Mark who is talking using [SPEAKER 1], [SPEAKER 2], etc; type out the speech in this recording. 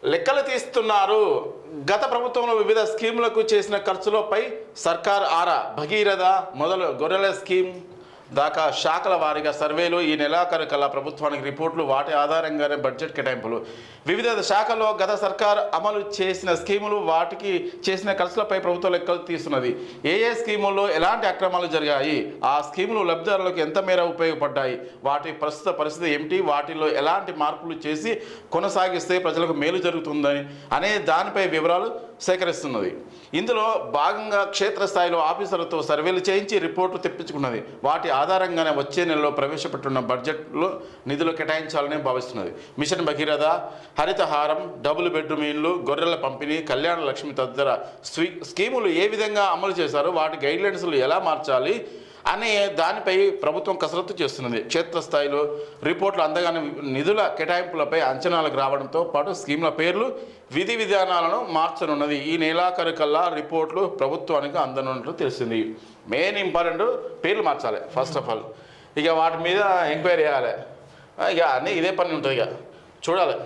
[SPEAKER 1] లెక్కలు తీస్తున్నారు. గత ప్రభుత్వంలో వివిధ స్కీములకు చేసిన ఖర్చులపై సర్కార్ ఆరా. భగీరథ మొదలు గొర్రెల స్కీమ్ దాకా శాఖల వారీగా సర్వేలు, ఈ నెలాఖరు కల్లా ప్రభుత్వానికి రిపోర్టులు, వాటి ఆధారంగానే బడ్జెట్ కేటాయింపులు. వివిధ శాఖల్లో గత సర్కార్ అమలు చేసిన స్కీములు, వాటికి చేసిన ఖర్చులపై ప్రభుత్వం లెక్కలు తీస్తున్నది. ఏ ఏ స్కీముల్లో ఎలాంటి అక్రమాలు జరిగాయి, ఆ స్కీములు లబ్ధిదారులకు ఎంత మేర ఉపయోగపడ్డాయి, వాటి ప్రస్తుత పరిస్థితి ఏమిటి, వాటిల్లో ఎలాంటి మార్పులు చేసి కొనసాగిస్తే ప్రజలకు మేలు జరుగుతుందని అనే దానిపై వివరాలు సేకరిస్తున్నది. ఇందులో భాగంగా క్షేత్రస్థాయిలో ఆఫీసర్లతో సర్వేలు చేయించి రిపోర్టు తెప్పించుకున్నది. వాటి ఆధారంగానే వచ్చే నెలలో ప్రవేశపెట్టున్న బడ్జెట్లో నిధులు కేటాయించాలని భావిస్తున్నది. Mission Bhagiratha, Harithaharam, double bedroom ఇళ్లు, గొర్రెల పంపిణీ, కళ్యాణ లక్ష్మి తదితర స్కీములు ఏ విధంగా అమలు చేశారు, వాటి గైడ్లైన్స్లు ఎలా మార్చాలి అనే దానిపై ప్రభుత్వం కసరత్తు చేస్తున్నది. క్షేత్రస్థాయిలో రిపోర్టులు అందగానే నిధుల కేటాయింపులపై అంచనాలకు రావడంతో పాటు స్కీముల పేర్లు, విధి విధానాలను మార్చనున్నది. ఈ నెలాఖరు కల్లా రిపోర్టులు ప్రభుత్వానికి అందనున్నట్లు తెలిసింది. మెయిన్ ఇంపార్టెంట్ పేర్లు మార్చాలి ఫస్ట్ ఆఫ్ ఆల్. ఇక వాటి మీద ఎంక్వైరీ చేయాలి. ఇక అన్నీ ఇదే పని ఉంటుంది. ఇక చూడాలి.